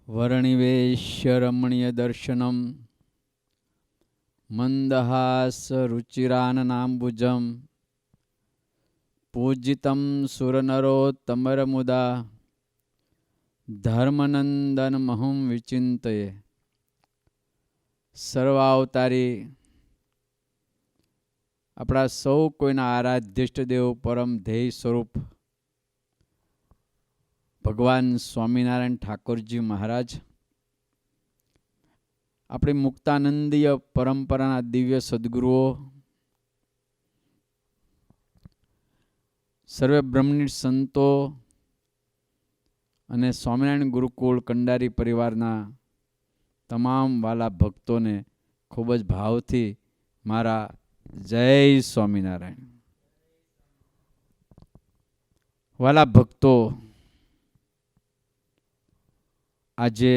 વર્ણિવેશ્ય રમણીય દર્શનમ મંદહાસ રુચિરાનનાંબુજમ પૂજિતમ સુરનરોત્તમરમુદા ધર્મનંદન મહું વિચિંતયે. સર્વાવતારી આપણા સૌ કોઈના આરાધ્યષ્ટદેવ પરમ ધ્યેય સ્વરૂપ ભગવાન સ્વામિનારાયણ ઠાકોરજી મહારાજ આપણી મુક્તાનંદીય પરંપરાના દિવ્ય સદગુરુઓ, સર્વે બ્રહ્મનિષ્ઠ સંતો અને સ્વામિનારાયણ ગુરુકુળ કંડારી પરિવારના તમામ વાલા ભક્તોને ખૂબ જ ભાવથી મારા જય સ્વામિનારાયણ. વાલા ભક્તો, આજે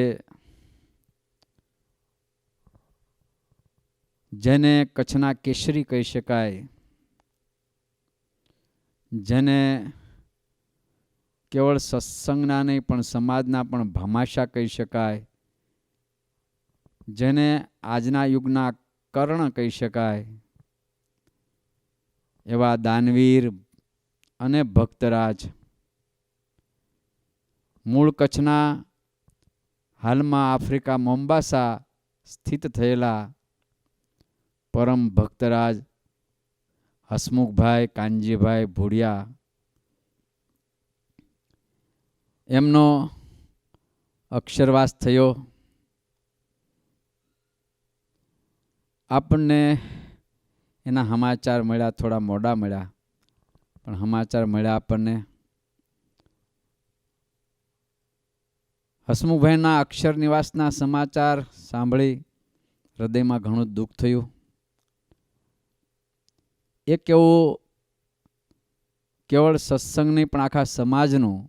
જેને કચ્છના કેસરી કહી શકાય, જેને કેવળ સત્સંગના નહીં પણ સમાજના પણ ભામાશા કહી શકાય, જેને આજના યુગના કર્ણ કહી શકાય, એવા દાનવીર અને ભક્તરાજ મૂળ કચ્છના હાલમાં આફ્રિકા મોમ્બાસા સ્થિત થયેલા પરમ ભક્તરાજ હસમુખભાઈ કાનજીભાઈ ભુડિયા, એમનો અક્ષરવાસ થયો. આપણને એના સમાચાર મળ્યા, થોડા મોડા મળ્યા, પણ સમાચાર મળ્યા આપણને. હસમુખભાઈના અક્ષર નિવાસના સમાચાર સાંભળી હૃદયમાં ઘણું દુઃખ થયું. એક એવું કેવળ સત્સંગ નહીં પણ આખા સમાજનું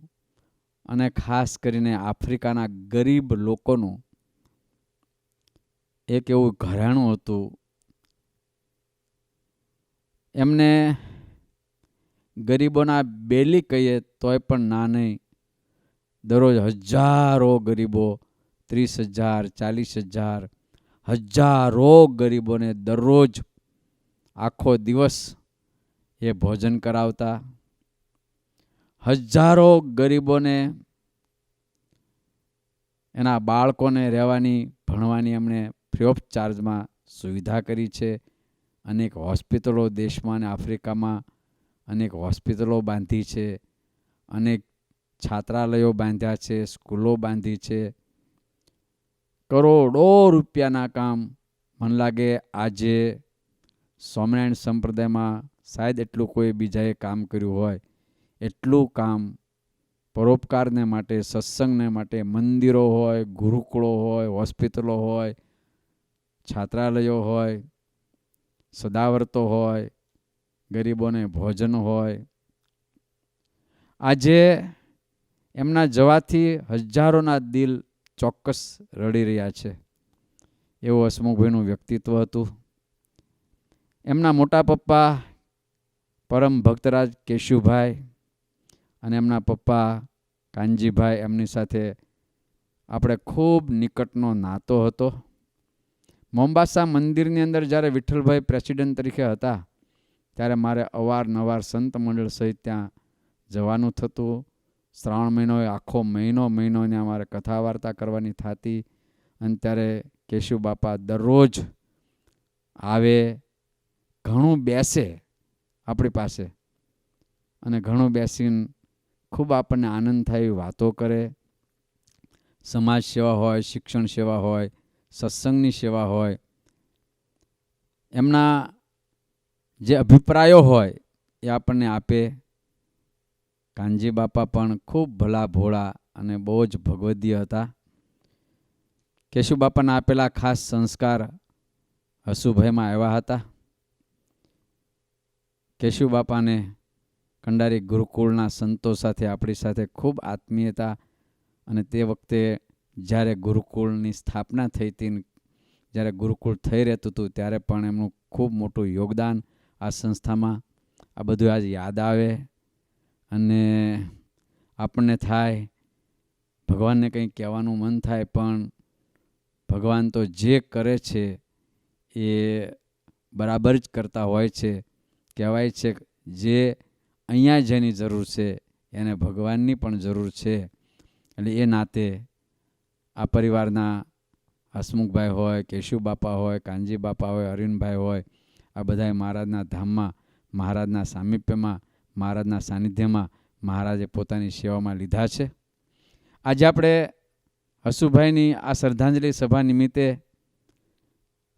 અને ખાસ કરીને આફ્રિકાના ગરીબ લોકોનું એક એવું ઘરાણું હતું. એમને ગરીબોના બેલી કહીએ તોય પણ ના નહીં. દરરોજ હજારો ગરીબો, 30,000, 40,000, હજારો ગરીબોને દરરોજ આખો દિવસ એ ભોજન કરાવતા. હજારો ગરીબોને એના બાળકોને રહેવાની, ભણવાની એમણે ફ્રી ઓફ ચાર્જમાં સુવિધા કરી છે. અનેક હોસ્પિટલો દેશમાં અને આફ્રિકામાં અનેક હોસ્પિટલો બાંધી છે, અનેક છાત્રાલયો બાંધ્યા છે, સ્કૂલો બાંધી છે. કરોડો રૂપિયાના કામ મને લાગે આજે સ્વામિનારાયણ સંપ્રદાયમાં શાયદ એટલું કોઈ બીજાએ કામ કર્યું હોય એટલું કામ પરોપકારને માટે, સત્સંગને માટે મંદિરો હોય, ગુરુકુળો હોય, હોસ્પિટલો હોય, છાત્રાલયો હોય, સદાવ્રતો હોય, ગરીબોને ભોજન હોય. આજે એમના જવાથી હજારોના દિલ ચોક્કસ રડી રહ્યા છે. એવું હસમુખભાઈનું વ્યક્તિત્વ હતું. એમના મોટા પપ્પા પરમ ભક્તરાજ કેશુભાઈ અને એમના પપ્પા કાનજીભાઈ, એમની સાથે આપણે ખૂબ નિકટનો નાતો હતો. મોમ્બાસા મંદિરની અંદર જ્યારે વિઠ્ઠલભાઈ પ્રેસિડેન્ટ તરીકે હતા ત્યારે મારે અવારનવાર સંત મંડળ સહિત ત્યાં જવાનું થતું. શ્રાવણ મહિનો આખો મહિનો ત્યાં અમારે કથા વાર્તા કરવાની થતી. અને ત્યારે કેશુ બાપા દરરોજ આવે, ઘણું બેસે આપણી પાસે અને ઘણું બેસીને ખૂબ આપણને આનંદ થાય એવી વાતો કરે. સમાજ સેવા હોય, શિક્ષણ સેવા હોય, સત્સંગની સેવા હોય, એમના જે અભિપ્રાયો હોય એ આપણને આપે. કાનજી બાપા પણ ખૂબ ભલા ભોળા અને બહુ જ ભગવદીય હતા. કેશુ બાપાના આપેલા ખાસ સંસ્કાર હસુભાઈમાં આવ્યા હતા. કેશુ બાપાને કંડારી ગુરુકુળના સંતો સાથે આપણી સાથે ખૂબ આત્મીયતા, અને તે વખતે જ્યારે ગુરુકુળની સ્થાપના થઈ હતી, જ્યારે ગુરુકુળ થઈ રહેતું હતું ત્યારે પણ એમનું ખૂબ મોટું યોગદાન આ સંસ્થામાં. આ બધું આજે યાદ આવે અને આપણને થાય ભગવાનને કંઈ કહેવાનું મન થાય, પણ ભગવાન તો જે કરે છે એ બરાબર જ કરતા હોય છે. કહેવાય છે જે અહીંયા જેની જરૂર છે એને ભગવાનની પણ જરૂર છે. એટલે એ નાતે આ પરિવારના હસમુખભાઈ હોય, કેશુ બાપા હોય, કાનજી બાપા હોય, અરવિંદભાઈ હોય, આ બધાએ મહારાજના ધામમાં, મહારાજના સામિપ્યમાં, મહારાજના સાનિધ્યમાં મહારાજે પોતાની સેવામાં લીધા છે. આજે આપણે હસુભાઈની આ શ્રદ્ધાંજલિ સભા નિમિત્તે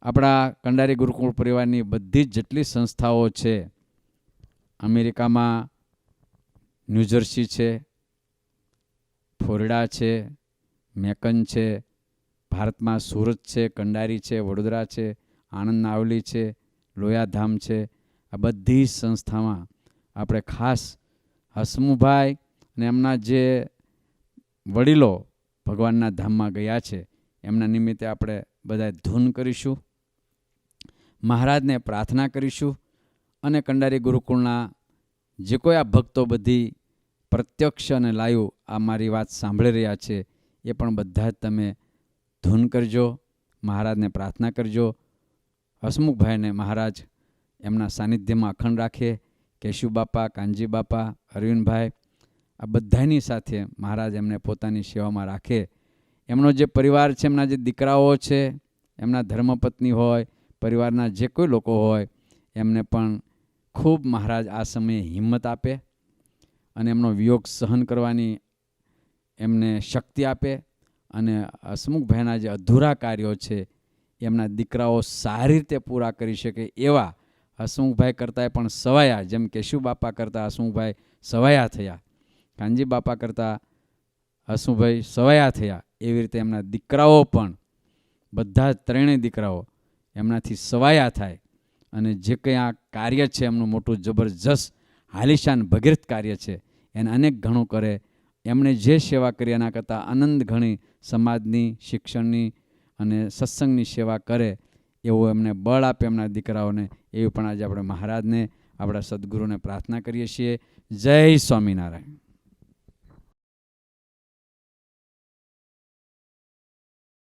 આપણા કંડારી ગુરુકુળ પરિવારની બધી જ જેટલી સંસ્થાઓ છે, અમેરિકામાં ન્યૂજર્સી છે, ફ્લોરિડા છે, મેકન છે, ભારતમાં સુરત છે, કંડારી છે, વડોદરા છે, આણંદ નાવલી છે, લોયાધામ છે, આ બધી સંસ્થામાં આપણે ખાસ હસમુભાઈ અને એમના જે વડીલો ભગવાનના ધામમાં ગયા છે એમના નિમિત્તે આપણે બધા ધૂન કરીશું, મહારાજને પ્રાર્થના કરીશું અને કંડારી ગુરુકુળના જે કોઈ આ ભક્તો બધી પ્રત્યક્ષ અને લાઈવ આ મારી વાત સાંભળી રહ્યા છે એ પણ બધા જ તમે ધૂન કરજો, મહારાજને પ્રાર્થના કરજો. હસમુખભાઈને મહારાજ એમના સાનિધ્યમાં અખંડ રાખે. કેશુ બાપા, કાનજી બાપા, અરવિંદભાઈ આ બધાની સાથે મહારાજ એમને પોતાની સેવામાં રાખે. એમનો જે પરિવાર છે, એમના જે દીકરાઓ છે, એમના ધર્મપત્ની હોય, પરિવારના જે કોઈ લોકો હોય એમને પણ ખૂબ મહારાજ આ સમયે હિંમત આપે અને એમનો વિયોગ સહન કરવાની એમને શક્તિ આપે અને હસમુખભાઈના જે અધૂરા કાર્યો છે એમના દીકરાઓ સારી રીતે પૂરા કરી શકે એવા હસમુખભાઈ કરતાં પણ સવાયા, જેમ કેશુ બાપા કરતાં હસમુખભાઈ સવાયા થયા, કાનજી બાપા કરતાં હસમુખભાઈ સવાયા થયા, એવી રીતે એમના દીકરાઓ પણ બધા ત્રણેય દીકરાઓ એમનાથી સવાયા થાય અને જે કંઈ આ કાર્ય છે એમનું મોટું જબરજસ્ત હાલીશાન ભગીરથ કાર્ય છે એને અનેક ઘણું કરે. એમણે જે સેવા કરી એના કરતાં અનંત ઘણી સમાજની, શિક્ષણની અને સત્સંગની સેવા કરે એવું એમને બળ આપે એમના દીકરાઓને. એવી પણ આજે આપણે મહારાજને, આપણા સદગુરુને પ્રાર્થના કરીએ છીએ. જય સ્વામિનારાયણ.